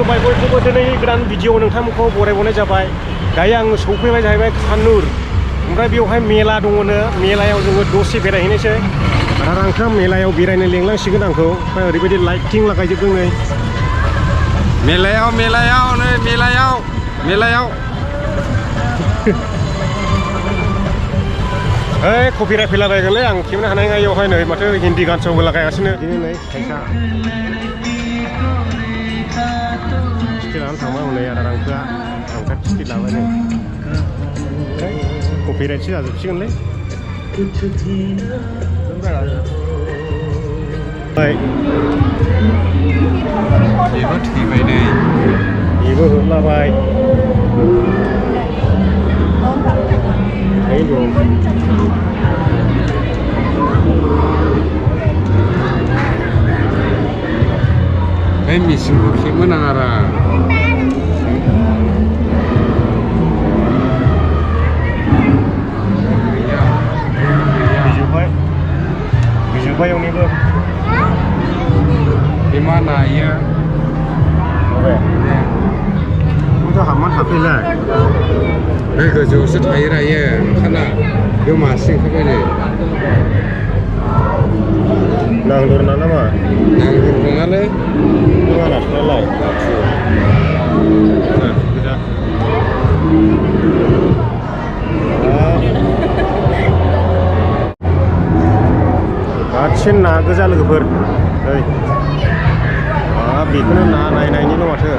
खुलुमबाय बयखौबो दिनै गोदान भिडिअ नोंथांमोनखौ बरायबावनाय जाबाय दायो आं सौफैबाय जाहैबाय कान्नुर ओमफ्राय बेवहाय मेला दङनो मेलायाव जोङो दसे बेरायहैनोसै आरो आंखो मेलायाव बेरायनो लेंलांसिगोन आंखौ ओमफ्राय ओरैबायदि लाइटिं लागायजोबदों नै मेलायाव नै मेलायाव ओइ कपिराइट फैलाबायगोनलै आं खेबनो हानाय नङा बेयावहाय नै माथो हिन्दी गान स'बो लागायगासिनो बिदिनो नै खायसा टिकेट लानानै थांबा हनै आरो आंखोआ टिकेट लाबाय नै कपिराइटसो जाजोबसिगोनलै बेबो थैबाय नै बेबो होलाबाय बे मेसिनखौ खेबनो नाङा रा बिजोब्बाय एवनिबो बे मा नायो बेथ' हाबनानै थाफैलाय बे गोजौआवसो थायो रायो ओंखारना बेयाव मासे ओंखारबाय नै नांदरना नामा नांदर नङालै नङा नाथुरालाय गोजा गासिन ना गोजा लोगोफोर ओइ बेखौनो ना नायनायनिल' माथो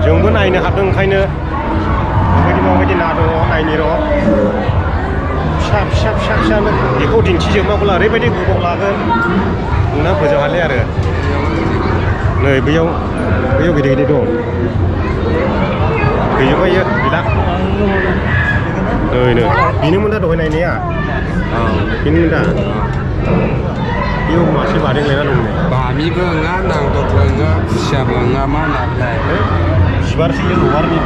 जोंबो नायनो हाबदों ओंखायनो माबायदि ना दङ नायनि र' फिसानो बेखौ दिन्थिजोबनांगौला ओरैबायदि गोबाव लागोन नोंना फोजोबहालै आरो नै बैयाव गिदिर दं गैजोब्बाय गैला नै बेनोमोन दा दहाय नायनाया बेनोमोन दा बेयाव मासे बादेंलायना दं नै बामिबो नङा नांदरबो नङा खुसियाबो नङा मा नालाय सिबारसो लबारनि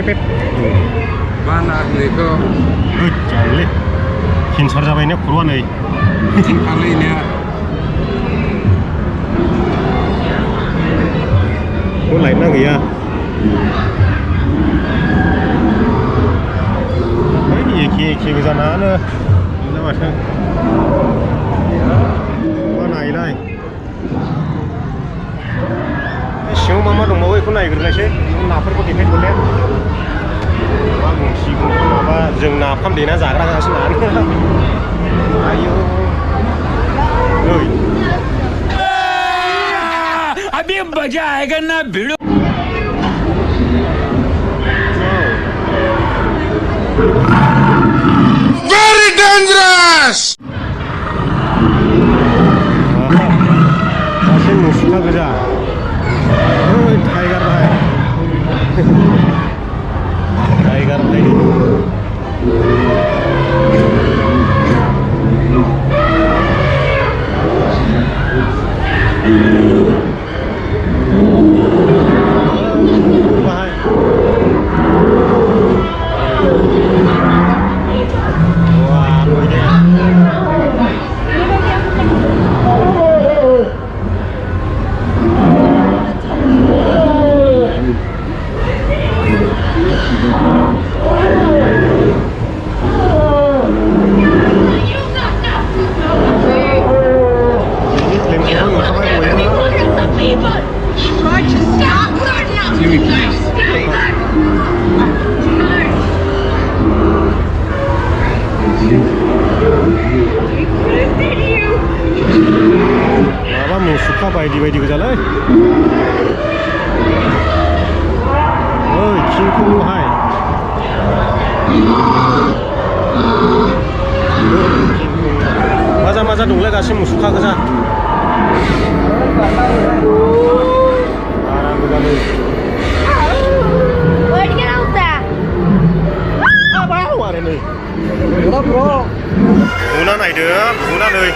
Pep. Mana nego? Janganlah. Kinsar जाबाय ने खर'आ नै. Kalinya. Kok lainnya gaya? Eki गोजानानो. Mana माथो? Mana इलाय? सिङाव मा दंबावो बेखौ नायग्रोनायसै नाफोरखौ देखायथ'ले मा गंसिगोन माबा जों नाफाम देना जाग्रा गासो नानो आयौ नै अभी मजा आएगा ना भिड़ो Very dangerous गासै मुसुखा गोजा टाइगार भाई माबा मुसुखा बायदि गोजालै ओइ खिंखौहाय माजा दंलाय गासै मुसुखा गोजा आरो नै बुना नायदो बुनानै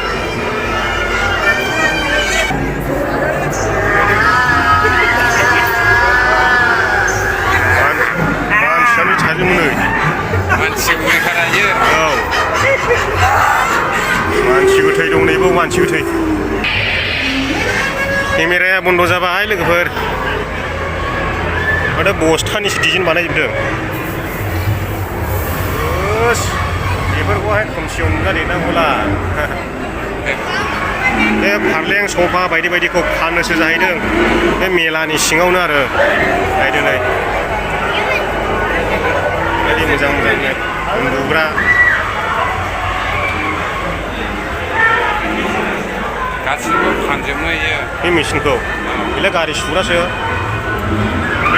मानसियानो थाजोबो नै मानसि उखैखारायो औ मानसि गोथै दं नैबाव मानसि गोथै केमेराया बन्द जाबाय लोगोफोर माथो बस्थानिसो डिजाइन बानायजोबदों बेफोरखौहाय खोमसियाव नुनानै नांगौला बे फारलें सफा बायदि बायदिखौ फाननोसो जाहैदों बे मेलानि सिङावनो आरो नायदो नै बायदि मोजां मोजां उन्दुग्रा गासिबो फानजोबनो इयो बे मेचिनखौ बेलाय गारि सुग्रासो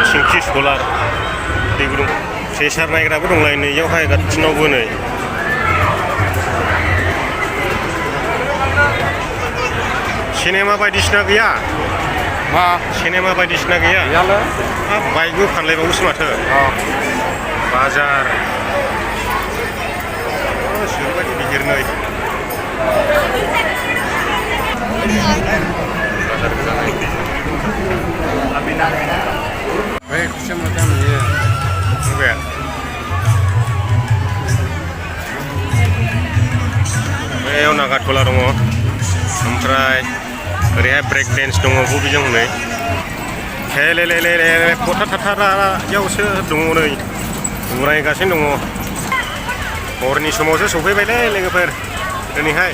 थिंखि सलार दै गुदुं प्रेसार नायग्राबो दंलाय नै इयावहाय गासिनावबो नै सिनेमा बायदिसिना गैया मा सिनेमा बायदिसिना गैया गैयालै बाइकबो फानलायबावोसो माथो बाजार सोरबायदि बिहिर नै बाजार गोजानाय बै खौसे मोजां नुयो बे बेयाव नागारटला दङ ओमफ्राय ओरैहाय ब्रेक डेन्स दङ बबेजों हनै हेलेलेलेले खथा थाथारायावसो दङ नै उरायगासिनो दङ हरनि समावसो सफैबायलै लोगोफोर दिनैहाय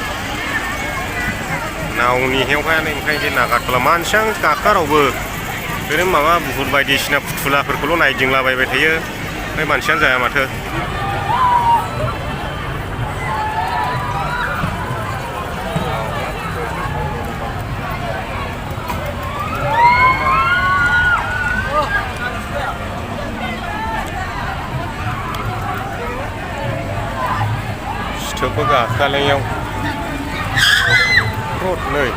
नावनि हेवहाय ओंखायनो नागारटला मानसियानो गाखोआ रावबो ओरैनो माबा बुहुत बायदिसिना फुथुलाफोरखौल' नायदिंलाबायबाय थायो ओमफ्राय मानसियानो जाया माथो सिथोबबो गाखोआलायाव नै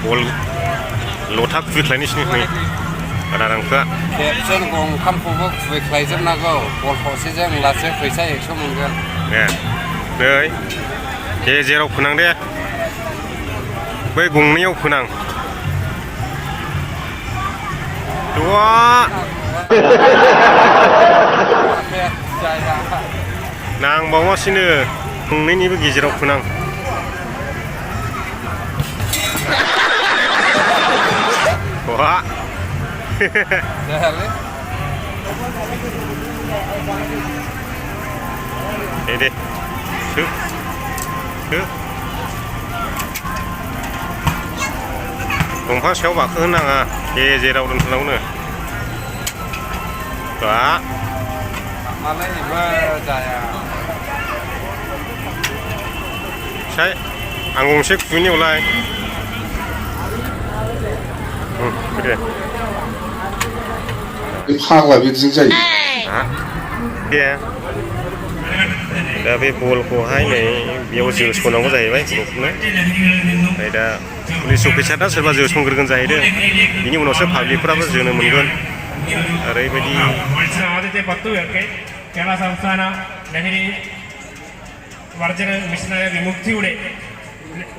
बल लथा खुबैख्लायनोसै नै रां रांखोआ खेबसेन गंथामखौबो खुबैख्लायजोबनांगौ बल थरसेजों लासै फैसा 100 मोनगोन नै गेजेराव फोनां दे बै गंनैयाव फोनां नांबावासिनो गंनैनिबो गेजेराव फोनां wah deh tuh दंफां सायाव बाखो होनाङा गेजेराव दोनथ'नांगौनो wah मालायनिबो जाया saya आं गंसे खुबैनायावलाय Gede. फाग्ला बिदिजों जायो दे दा बे बलखौहाय नै बेयाव जोस'नांगौ जाहैबाय गथ'नो ओमफ्राय दा पुलिस अफिसारा सोरबा जोसनग्रोगोन जाहैदों बिनि उनावसो पाब्लिकफोराबो जोनो मोनगोन ओरैबायदि ആദ്യത്തെ 10 പേർക്ക് കേരള സംസ്ഥാന ലഹരി വർജന മിഷനായ വിമുക്തിയുടെ